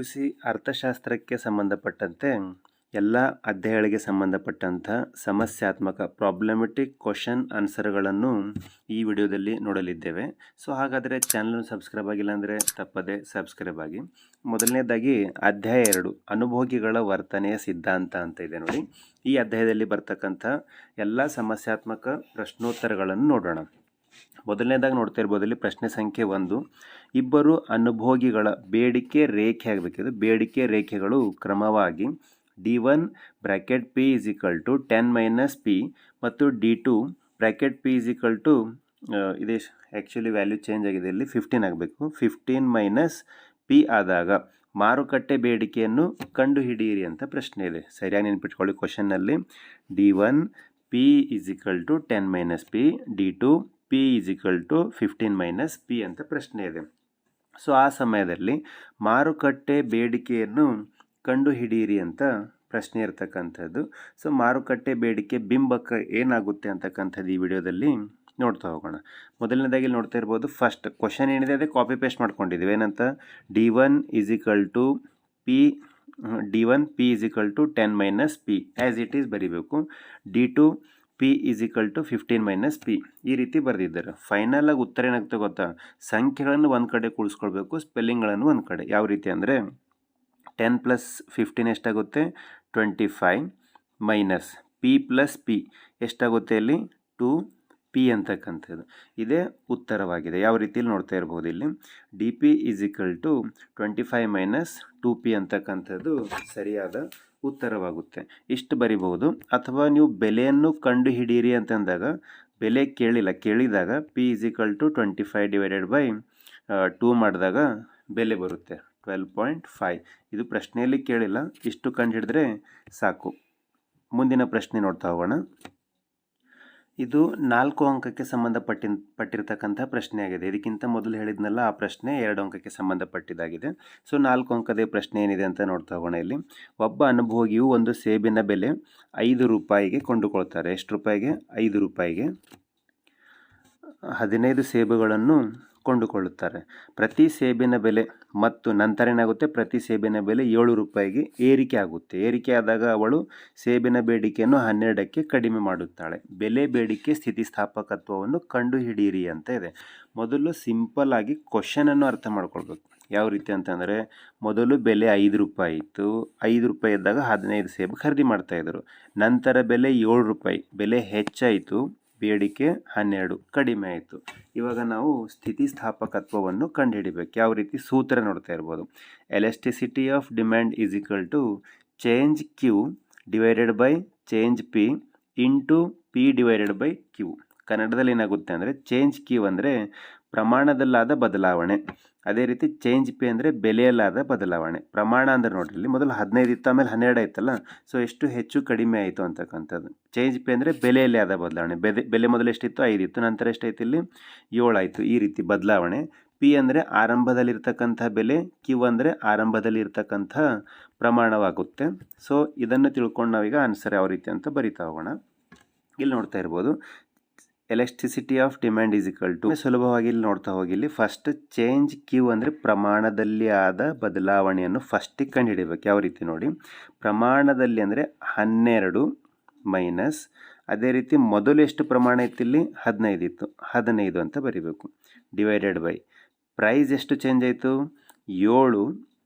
C ಅರ್ಥಶಾಸ್ತ್ರಕ್ಕೆ ಸಂಬಂಧಪಟ್ಟಂತೆ ಎಲ್ಲ ಅಧ್ಯಾಯಗಳಿಗೆ ಸಂಬಂಧಪಟ್ಟಂಥ ಸಮಸ್ಯಾತ್ಮಕ ಪ್ರಾಬ್ಲಮೆಟಿಕ್ ಕ್ವಶನ್ ಆನ್ಸರ್ಗಳನ್ನು ಈ ವಿಡಿಯೋದಲ್ಲಿ ನೋಡಲಿದ್ದೇವೆ. ಸೊ ಹಾಗಾದರೆ ಚಾನಲನ್ನು ಸಬ್ಸ್ಕ್ರೈಬ್ ಆಗಿಲ್ಲ ಅಂದರೆ ತಪ್ಪದೆ ಸಬ್ಸ್ಕ್ರೈಬ್ ಆಗಿ. ಮೊದಲನೇದಾಗಿ ಅಧ್ಯಾಯ 2 ಅನುಭೋಗಿಗಳ ವರ್ತನೆಯ ಸಿದ್ಧಾಂತ ಅಂತ ಇದೆ ನೋಡಿ. ಈ ಅಧ್ಯಾಯದಲ್ಲಿ ಬರ್ತಕ್ಕಂಥ ಎಲ್ಲ ಸಮಸ್ಯಾತ್ಮಕ ಪ್ರಶ್ನೋತ್ತರಗಳನ್ನು ನೋಡೋಣ. ಮೊದಲನೇದಾಗಿ ನೋಡ್ತಾ ಇರ್ಬೋದು ಇಲ್ಲಿ ಪ್ರಶ್ನೆ ಸಂಖ್ಯೆ 1, ಇಬ್ಬರು ಅನುಭೋಗಿಗಳ ಬೇಡಿಕೆ ರೇಖೆ ಆಗಬೇಕಿದೆ. ಬೇಡಿಕೆ ರೇಖೆಗಳು ಕ್ರಮವಾಗಿ D1 bracket P is equal to 10 - P ಮತ್ತು D2 bracket P is equal to ಇದೆ ಆ್ಯಕ್ಚುಲಿ ವ್ಯಾಲ್ಯೂ ಚೇಂಜ್ ಆಗಿದೆ, ಇಲ್ಲಿ 15 ಆಗಬೇಕು. 15 - P ಆದಾಗ ಮಾರುಕಟ್ಟೆ ಬೇಡಿಕೆಯನ್ನು ಕಂಡುಹಿಡಿಯಿರಿ ಅಂತ ಪ್ರಶ್ನೆ ಇದೆ. ಸರಿಯಾಗಿ ನೆನಪಿಟ್ಕೊಳ್ಳಿ. ಕ್ವಶನ್ನಲ್ಲಿ D1 P is equal to 10 - P, D2 P is equal to 15 - P ಅಂತ ಪ್ರಶ್ನೆ ಇದೆ. ಸೊ ಆ ಸಮಯದಲ್ಲಿ ಮಾರುಕಟ್ಟೆ ಬೇಡಿಕೆಯನ್ನು ಕಂಡುಹಿಡಿಯಿರಿ ಅಂತ ಪ್ರಶ್ನೆ ಇರ್ತಕ್ಕಂಥದ್ದು. ಸೊ ಮಾರುಕಟ್ಟೆ ಬೇಡಿಕೆ ಬಿಂಬಕ ಏನಾಗುತ್ತೆ ಅಂತಕ್ಕಂಥದ್ದು ಈ ವಿಡಿಯೋದಲ್ಲಿ ನೋಡ್ತಾ ಹೋಗೋಣ. ಮೊದಲನೇದಾಗಿ ನೋಡ್ತಾ ಇರ್ಬೋದು, ಫಸ್ಟ್ ಕ್ವಶನ್ ಏನಿದೆ ಅದೇ ಕಾಪಿ ಪೇಸ್ಟ್ ಮಾಡ್ಕೊಂಡಿದ್ದೀವಿ. ಏನಂತ D1 is equal to D1 P is equal to 10 - P as it is ಬರೀಬೇಕು. D2 P is equal to 15 - P ಈ ರೀತಿ ಬರೆದಿದ್ದಾರೆ. ಫೈನಲ್ ಆಗಿ ಉತ್ತರ ಏನಾಗುತ್ತೆ ಗೊತ್ತಾ, ಸಂಖ್ಯೆಗಳನ್ನು ಒಂದು ಕಡೆ ಕೂಡಿಸ್ಕೊಳ್ಬೇಕು, ಸ್ಪೆಲ್ಲಿಂಗ್ಗಳನ್ನು ಒಂದು ಕಡೆ. ಯಾವ ರೀತಿ ಅಂದರೆ 10 + 15 ಎಷ್ಟಾಗುತ್ತೆ 25 ಮೈನಸ್ P + P ಎಷ್ಟಾಗುತ್ತೆ ಇಲ್ಲಿ 2P ಅಂತಕ್ಕಂಥದ್ದು. ಇದೇ ಉತ್ತರವಾಗಿದೆ. ಯಾವ ರೀತಿಯಲ್ಲಿ ನೋಡ್ತಾ ಇರ್ಬೋದು, ಇಲ್ಲಿ DP is equal to 25 - 2P ಅಂತಕ್ಕಂಥದ್ದು ಸರಿಯಾದ ಉತ್ತರವಾಗುತ್ತೆ. ಇಷ್ಟು ಬರಿಬಹುದು. ಅಥವಾ ನೀವು ಬೆಲೆಯನ್ನು ಕಂಡುಹಿಡಿಯಿರಿ ಅಂತಂದಾಗ ಬೆಲೆ ಕೇಳಿದಾಗ P ಇಸ್ ಈಕ್ವಲ್ ಟು 25/2 ಮಾಡಿದಾಗ ಬೆಲೆ ಬರುತ್ತೆ 12.5. ಇದು ಪ್ರಶ್ನೆಯಲ್ಲಿ ಕೇಳಿಲ್ಲ, ಇಷ್ಟು ಕಂಡುಹಿಡಿದ್ರೆ ಸಾಕು. ಮುಂದಿನ ಪ್ರಶ್ನೆ ನೋಡ್ತಾ ಹೋಗೋಣ. ಇದು 4 ಅಂಕಕ್ಕೆ ಸಂಬಂಧಪಟ್ಟಿರ್ತಕ್ಕಂಥ ಪ್ರಶ್ನೆ ಆಗಿದೆ. ಇದಕ್ಕಿಂತ ಮೊದಲು ಹೇಳಿದ್ನಲ್ಲ ಆ ಪ್ರಶ್ನೆ 2 ಅಂಕಕ್ಕೆ ಸಂಬಂಧಪಟ್ಟಿದ್ದಾಗಿದೆ. ಸೊ 4 ಅಂಕದ ಪ್ರಶ್ನೆ ಏನಿದೆ ಅಂತ ನೋಡ್ತಾ ಹೋಗೋಣ. ಇಲ್ಲಿ ಒಬ್ಬ ಅನುಭೋಗಿಯು ಒಂದು ಸೇಬಿನ ಬೆಲೆ 5 ರೂಪಾಯಿಗೆ ಕೊಂಡುಕೊಳ್ತಾರೆ. ಎಷ್ಟು ರೂಪಾಯಿಗೆ? 5 ರೂಪಾಯಿಗೆ 15 ಸೇಬುಗಳನ್ನು ಕೊಂಡುಕೊಳ್ಳುತ್ತಾರೆ. ಪ್ರತಿ ಸೇಬಿನ ಬೆಲೆ ಮತ್ತು ನಂತರ ಏನಾಗುತ್ತೆ, ಪ್ರತಿ ಸೇಬಿನ ಬೆಲೆ 7 ರೂಪಾಯಿಗೆ ಏರಿಕೆ ಆಗುತ್ತೆ. ಏರಿಕೆ ಆದಾಗ ಅವಳು ಸೇಬಿನ ಬೇಡಿಕೆಯನ್ನು 12ಕ್ಕೆ ಕಡಿಮೆ ಮಾಡುತ್ತಾಳೆ. ಬೆಲೆ ಬೇಡಿಕೆ ಸ್ಥಿತಿಸ್ಥಾಪಕತ್ವವನ್ನು ಕಂಡುಹಿಡಿಯಿರಿ ಅಂತ ಇದೆ. ಮೊದಲು ಸಿಂಪಲ್ ಆಗಿ ಕ್ವಶನನ್ನು ಅರ್ಥ ಮಾಡ್ಕೊಳ್ಬೇಕು. ಯಾವ ರೀತಿ ಅಂತಂದರೆ, ಮೊದಲು ಬೆಲೆ 5 ರೂಪಾಯಿ ಇತ್ತು. 5 ರೂಪಾಯಿ ಇದ್ದಾಗ 15 ಸೇಬು ಖರೀದಿ ಮಾಡ್ತಾಯಿದ್ರು. ನಂತರ ಬೆಲೆ 7 ರೂಪಾಯಿ, ಬೆಲೆ ಹೆಚ್ಚಾಯಿತು, ಬೇಡಿಕೆ 12 ಕಡಿಮೆ ಆಯಿತು. ಇವಾಗ ನಾವು ಸ್ಥಿತಿಸ್ಥಾಪಕತ್ವವನ್ನು ಕಂಡುಹಿಡಿಬೇಕು. ಯಾವ ರೀತಿ? ಸೂತ್ರ ನೋಡ್ತಾ ಇರ್ಬೋದು. Elasticity of demand is equal to change Q divided by change P into P divided by Q. ಕನ್ನಡದಲ್ಲಿ ಏನಾಗುತ್ತೆ ಅಂದರೆ, ಚೇಂಜ್ Q ಅಂದರೆ ಪ್ರಮಾಣದಲ್ಲಾದ ಬದಲಾವಣೆ, ಅದೇ ರೀತಿ ಚೇಂಜ್ P ಅಂದರೆ ಬೆಲೆಯಲ್ಲಾದ ಬದಲಾವಣೆ. ಪ್ರಮಾಣ ಅಂದರೆ ನೋಡ್ರಿ, ಇಲ್ಲಿ ಮೊದಲು 15 ಇತ್ತು, ಆಮೇಲೆ 12 ಆಯ್ತಲ್ಲ. ಸೊ ಎಷ್ಟು ಹೆಚ್ಚು ಕಡಿಮೆ ಆಯಿತು ಅಂತಕ್ಕಂಥದ್ದು. ಚೇಂಜ್ P ಅಂದರೆ ಬೆಲೆಯಲ್ಲಿ ಆದ ಬದಲಾವಣೆ. ಬೆಲೆ ಮೊದಲು ಎಷ್ಟಿತ್ತು? 5 ಇತ್ತು, ನಂತರ ಎಷ್ಟಾಯ್ತು ಇಲ್ಲಿ 7 ಆಯಿತು. ಈ ರೀತಿ ಬದಲಾವಣೆ. P ಅಂದರೆ ಆರಂಭದಲ್ಲಿರ್ತಕ್ಕಂಥ ಬೆಲೆ, Q ಅಂದರೆ ಆರಂಭದಲ್ಲಿರ್ತಕ್ಕಂಥ ಪ್ರಮಾಣವಾಗುತ್ತೆ. ಸೊ ಇದನ್ನು ತಿಳ್ಕೊಂಡು ನಾವೀಗ ಆನ್ಸರ್ ಯಾವ ರೀತಿ ಅಂತ ಬರಿತಾ ಹೋಗೋಣ. ಇಲ್ಲಿ ನೋಡ್ತಾ ಇರ್ಬೋದು, elasticity of demand is equal to, ಸುಲಭವಾಗಿ ಇಲ್ಲಿ ನೋಡ್ತಾ ಹೋಗಿ, ಇಲ್ಲಿ ಫಸ್ಟ್ ಚೇಂಜ್ Q ಅಂದರೆ ಪ್ರಮಾಣದಲ್ಲಿ ಆದ ಬದಲಾವಣೆಯನ್ನು ಫಸ್ಟಿಗೆ ಕಂಡುಹಿಡಿಬೇಕು. ಯಾವ ರೀತಿ ನೋಡಿ, ಪ್ರಮಾಣದಲ್ಲಿ ಅಂದರೆ 12 ಮೈನಸ್, ಅದೇ ರೀತಿ ಮೊದಲು ಎಷ್ಟು ಪ್ರಮಾಣ ಇತ್ತು ಇಲ್ಲಿ 15 ಇತ್ತು, 15 ಅಂತ ಬರಿಬೇಕು, ಡಿವೈಡೆಡ್ ಬೈ ಪ್ರೈಸ್ ಎಷ್ಟು ಚೇಂಜ್ ಆಯಿತು 7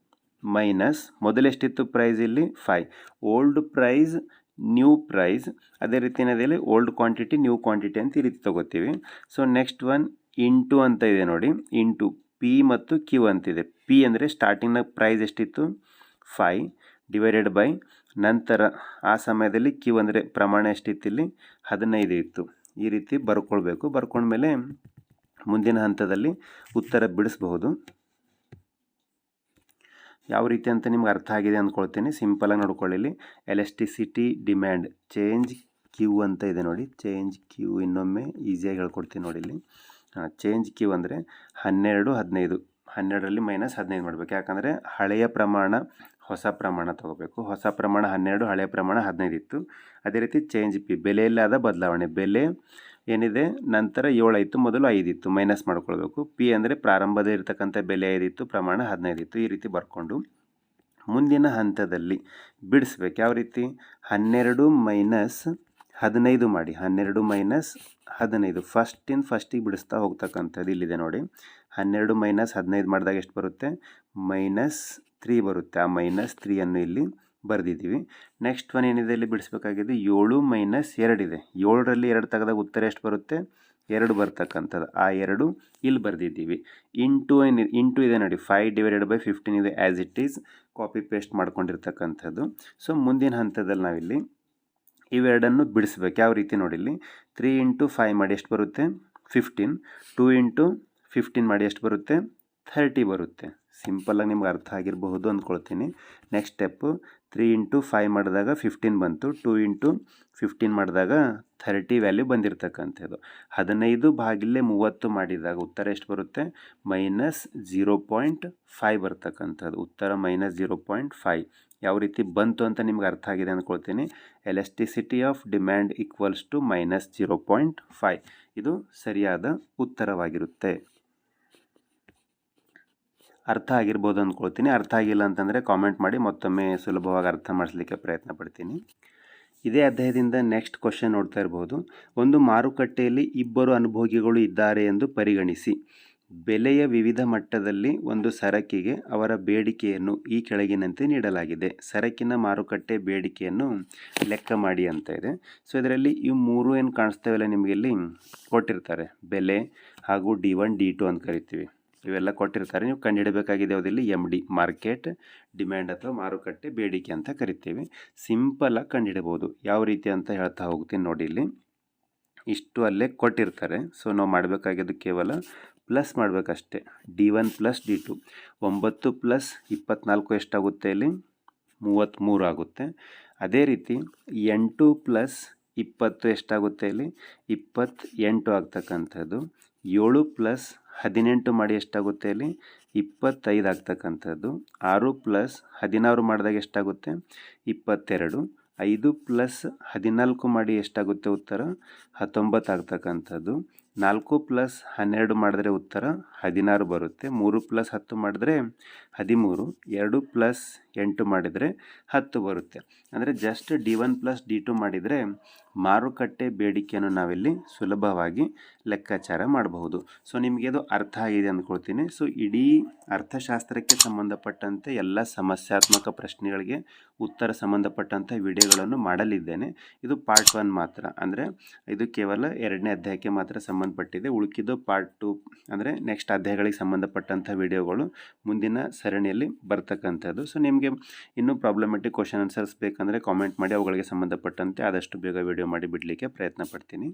ಮೈನಸ್ ಮೊದಲೆಷ್ಟಿತ್ತು ಪ್ರೈಸ್ ಇಲ್ಲಿ 5, ಓಲ್ಡ್ ಪ್ರೈಸ್ ನ್ಯೂ ಪ್ರೈಸ್. ಅದೇ ರೀತಿ ಏನಿದೆ, ಓಲ್ಡ್ ಕ್ವಾಂಟಿಟಿ ನ್ಯೂ ಕ್ವಾಂಟಿಟಿ ಅಂತ ಈ ರೀತಿ ತೊಗೋತೀವಿ. ಸೊ ನೆಕ್ಸ್ಟ್ ಒನ್ ಇಂಟು ಅಂತ ಇದೆ ನೋಡಿ, ಇಂಟು P ಮತ್ತು Q ಅಂತಿದೆ. P ಅಂದರೆ ಸ್ಟಾರ್ಟಿಂಗ್ನಾಗ ಪ್ರೈಸ್ ಎಷ್ಟಿತ್ತು 5 ಡಿವೈಡೆಡ್ ಬೈ ನಂತರ ಆ ಸಮಯದಲ್ಲಿ Q ಅಂದರೆ ಪ್ರಮಾಣ ಎಷ್ಟಿತ್ತು ಇಲ್ಲಿ 15 ಇತ್ತು. ಈ ರೀತಿ ಬರ್ಕೊಳ್ಬೇಕು. ಬರ್ಕೊಂಡ್ಮೇಲೆ ಮುಂದಿನ ಹಂತದಲ್ಲಿ ಉತ್ತರ ಬಿಡಿಸಬಹುದು. ಯಾವ ರೀತಿ ಅಂತ ನಿಮ್ಗೆ ಅರ್ಥ ಆಗಿದೆ ಅಂದ್ಕೊಳ್ತೀನಿ. ಸಿಂಪಲಾಗಿ ನೋಡ್ಕೊಳ್ಳಿ. ಎಲಾಸ್ಟಿಸಿಟಿ ಡಿಮ್ಯಾಂಡ್ ಚೇಂಜ್ Q ಅಂತ ಇದೆ ನೋಡಿ. ಚೇಂಜ್ Q ಇನ್ನೊಮ್ಮೆ ಈಸಿಯಾಗಿ ಹೇಳ್ಕೊಡ್ತೀನಿ ನೋಡಿ. ಇಲ್ಲಿ ಚೇಂಜ್ Q ಅಂದರೆ 12 15, 12ರಲ್ಲಿ ಮೈನಸ್ 15 ಮಾಡಬೇಕು. ಯಾಕಂದರೆ ಹಳೆಯ ಪ್ರಮಾಣ ಹೊಸ ಪ್ರಮಾಣ ತೊಗೋಬೇಕು. ಹೊಸ ಪ್ರಮಾಣ 12, ಹಳೆಯ ಪ್ರಮಾಣ 15 ಇತ್ತು. ಅದೇ ರೀತಿ ಚೇಂಜ್ P ಬೆಲೆಯಲ್ಲಾದ ಬದಲಾವಣೆ. ಬೆಲೆ ಏನಿದೆ ನಂತರ 7 ಆಯಿತು, ಮೊದಲು 5 ಇತ್ತು, ಮೈನಸ್ ಮಾಡ್ಕೊಳ್ಬೇಕು. P ಅಂದರೆ ಪ್ರಾರಂಭದ ಇರತಕ್ಕಂಥ ಬೆಲೆ 5 ಇತ್ತು, ಪ್ರಮಾಣ 15 ಇತ್ತು. ಈ ರೀತಿ ಬರ್ಕೊಂಡು ಮುಂದಿನ ಹಂತದಲ್ಲಿ ಬಿಡಿಸ್ಬೇಕು. ಯಾವ ರೀತಿ? 12 ಮೈನಸ್ 15 ಮಾಡಿ. 12 ಮೈನಸ್ 15 ಫಸ್ಟಿಗೆ ಬಿಡಿಸ್ತಾ ಹೋಗ್ತಕ್ಕಂಥದ್ದು ಇಲ್ಲಿದೆ ನೋಡಿ. 12 ಮೈನಸ್ 15 ಮಾಡಿದಾಗ ಎಷ್ಟು ಬರುತ್ತೆ? -3 ಬರುತ್ತೆ. ಆ -3 ಇಲ್ಲಿ ಬರೆದಿದ್ದೀವಿ. ನೆಕ್ಸ್ಟ್ ಒನ್ ಏನಿದೆ ಇಲ್ಲಿ ಬಿಡಿಸ್ಬೇಕಾಗಿದೆ? 7 ಮೈನಸ್ 2 ಇದೆ. 7ರಲ್ಲಿ 2 ತೆಗೆದಾಗ ಉತ್ತರ ಎಷ್ಟು ಬರುತ್ತೆ? 2 ಬರ್ತಕ್ಕಂಥದ್ದು. ಆ 2 ಇಲ್ಲಿ ಬರೆದಿದ್ದೀವಿ. ಇಂಟು ಇದೆ ನೋಡಿ, 5/15 ಇದೆ as it is copy paste ಮಾಡ್ಕೊಂಡಿರ್ತಕ್ಕಂಥದ್ದು. ಸೊ ಮುಂದಿನ ಹಂತದಲ್ಲಿ ನಾವಿಲ್ಲಿ ಇವೆರಡನ್ನು ಬಿಡಿಸ್ಬೇಕು. ಯಾವ ರೀತಿ ನೋಡಿ, ಇಲ್ಲಿ 3 × 5 ಮಾಡಿ ಎಷ್ಟು ಬರುತ್ತೆ? 15. 2 × 15 ಮಾಡಿ ಎಷ್ಟು ಬರುತ್ತೆ? 30 ಬರುತ್ತೆ. ಸಿಂಪಲ್ಲಾಗಿ ನಿಮ್ಗೆ ಅರ್ಥ ಆಗಿರಬಹುದು ಅಂದ್ಕೊಳ್ತೀನಿ. ನೆಕ್ಸ್ಟ್ ಸ್ಟೆಪ್ಪು 3 × 5 ಮಾಡಿದಾಗ 15 ಬಂತು. 2 × 15 ಮಾಡಿದಾಗ 30 ವ್ಯಾಲ್ಯೂ ಬಂದಿರತಕ್ಕಂಥದ್ದು. 15/30 ಮಾಡಿದಾಗ ಉತ್ತರ ಎಷ್ಟು ಬರುತ್ತೆ? -0.5 ಬರ್ತಕ್ಕಂಥದ್ದು. ಉತ್ತರ -0.5. ಯಾವ ರೀತಿ ಬಂತು ಅಂತ ನಿಮ್ಗೆ ಅರ್ಥ ಆಗಿದೆ ಅಂದ್ಕೊಳ್ತೀನಿ. Elasticity of demand equals to -0.5. ಇದು ಸರಿಯಾದ ಉತ್ತರವಾಗಿರುತ್ತೆ. ಅರ್ಥ ಆಗಿರ್ಬೋದು ಅಂದ್ಕೊಳ್ತೀನಿ. ಅರ್ಥ ಆಗಿಲ್ಲ ಅಂತಂದರೆ ಕಾಮೆಂಟ್ ಮಾಡಿ, ಮತ್ತೊಮ್ಮೆ ಸುಲಭವಾಗಿ ಅರ್ಥ ಮಾಡಿಸ್ಲಿಕ್ಕೆ ಪ್ರಯತ್ನ ಪಡ್ತೀನಿ. ಇದೇ ಅಧ್ಯಾಯದಿಂದ ನೆಕ್ಸ್ಟ್ ಕ್ವಶನ್ ನೋಡ್ತಾ ಇರ್ಬೋದು. ಒಂದು ಮಾರುಕಟ್ಟೆಯಲ್ಲಿ ಇಬ್ಬರು ಅನುಭೋಗಿಗಳು ಇದ್ದಾರೆ ಎಂದು ಪರಿಗಣಿಸಿ. ಬೆಲೆಯ ವಿವಿಧ ಮಟ್ಟದಲ್ಲಿ ಒಂದು ಸರಕಿಗೆ ಅವರ ಬೇಡಿಕೆಯನ್ನು ಈ ಕೆಳಗಿನಂತೆ ನೀಡಲಾಗಿದೆ. ಸರಕಿನ ಮಾರುಕಟ್ಟೆ ಬೇಡಿಕೆಯನ್ನು ಲೆಕ್ಕ ಮಾಡಿ ಅಂತ ಇದೆ. ಸೊ ಇದರಲ್ಲಿ ಇವು ಮೂರು ಏನು ಕಾಣಿಸ್ತಾವೆಲ್ಲ ನಿಮಗೆ ಇಲ್ಲಿ ಕೊಟ್ಟಿರ್ತಾರೆ. ಬೆಲೆ ಹಾಗೂ D1 D2 ಅಂತ ಕರಿತೀವಿ. ಇವೆಲ್ಲ ಕೊಟ್ಟಿರ್ತಾರೆ. ನೀವು ಕಂಡುಹಿಡಬೇಕಾಗಿದೆ ಯಾವುದಿಲ್ಲಿ? MD, ಮಾರ್ಕೆಟ್ ಡಿಮ್ಯಾಂಡ್ ಅಥವಾ ಮಾರುಕಟ್ಟೆ ಬೇಡಿಕೆ ಅಂತ ಕರಿತೀವಿ. ಸಿಂಪಲಾಗಿ ಕಂಡುಹಿಡಬಹುದು. ಯಾವ ರೀತಿ ಅಂತ ಹೇಳ್ತಾ ಹೋಗ್ತೀನಿ ನೋಡಿ. ಇಲ್ಲಿ ಇಷ್ಟು ಅಲ್ಲೇ ಕೊಟ್ಟಿರ್ತಾರೆ. ಸೊ ನಾವು ಮಾಡಬೇಕಾಗಿದ್ದು ಕೇವಲ ಪ್ಲಸ್ ಮಾಡಬೇಕಷ್ಟೇ. D1 + D2. 9 + 24 ಎಷ್ಟಾಗುತ್ತೆ? ಇಲ್ಲಿ 33 ಆಗುತ್ತೆ. ಅದೇ ರೀತಿ 8 + 20 ಎಷ್ಟಾಗುತ್ತೆ? ಇಲ್ಲಿ 28 ಆಗ್ತಕ್ಕಂಥದ್ದು. 7 + 18 ಮಾಡಿ ಎಷ್ಟಾಗುತ್ತೆ? ಇಲ್ಲಿ 25 ಆಗ್ತಕ್ಕಂಥದ್ದು. 6 + 16 ಮಾಡಿದಾಗ ಎಷ್ಟಾಗುತ್ತೆ? 22. 5 + 14 ಮಾಡಿ ಎಷ್ಟಾಗುತ್ತೆ? ಉತ್ತರ 19 ಆಗ್ತಕ್ಕಂಥದ್ದು. 4 + 12 ಮಾಡಿದ್ರೆ ಉತ್ತರ 16 ಬರುತ್ತೆ. 3 + 10 ಮಾಡಿದ್ರೆ 13. 2 + 8 ಮಾಡಿದರೆ 10 ಬರುತ್ತೆ. ಅಂದರೆ ಜಸ್ಟ್ D1 + D2 ಮಾಡಿದರೆ ಮಾರುಕಟ್ಟೆ ಬೇಡಿಕೆಯನ್ನು ನಾವಿಲ್ಲಿ ಸುಲಭವಾಗಿ ಲೆಕ್ಕಾಚಾರ ಮಾಡಬಹುದು. ಸೊ ನಿಮಗೆ ಇದು ಅರ್ಥ ಆಗಿದೆ ಅಂದ್ಕೊಳ್ತೀನಿ. ಸೊ ಇಡೀ ಅರ್ಥಶಾಸ್ತ್ರಕ್ಕೆ ಸಂಬಂಧಪಟ್ಟಂತೆ ಎಲ್ಲ ಸಮಸ್ಯಾತ್ಮಕ ಪ್ರಶ್ನೆಗಳಿಗೆ ಉತ್ತರ ಸಂಬಂಧಪಟ್ಟಂಥ ವಿಡಿಯೋಗಳನ್ನು ಮಾಡಲಿದ್ದೇನೆ. ಇದು ಪಾರ್ಟ್ 1 ಮಾತ್ರ. ಅಂದರೆ ಇದು ಕೇವಲ 2ನೇ ಅಧ್ಯಾಯಕ್ಕೆ ಮಾತ್ರ ಸಂಬಂಧಪಟ್ಟಿದೆ. ಉಳುಕಿದ್ದು ಪಾರ್ಟ್ 2 ಅಂದರೆ ನೆಕ್ಸ್ಟ್ ಅಧ್ಯಾಯಗಳಿಗೆ ಸಂಬಂಧಪಟ್ಟಂಥ ವಿಡಿಯೋಗಳು ಮುಂದಿನ ಸರಣಿಯಲ್ಲಿ ಬರ್ತಕ್ಕಂಥದ್ದು. ಸೊ ನಿಮಗೆ ಇನ್ನೂ ಪ್ರಾಬ್ಲಮೆಟಿಕ್ ಕ್ವಶನ್ ಆನ್ಸರ್ಸ್ ಬೇಕಂದರೆ ಕಾಮೆಂಟ್ ಮಾಡಿ, ಅವುಗಳಿಗೆ ಸಂಬಂಧಪಟ್ಟಂತೆ ಆದಷ್ಟು ಬೇಗ ವಿಡಿಯೋ ಮಾಡಿ ಬಿಡಲಿಕ್ಕೆ ಪ್ರಯತ್ನ ಪಡ್ತೀನಿ.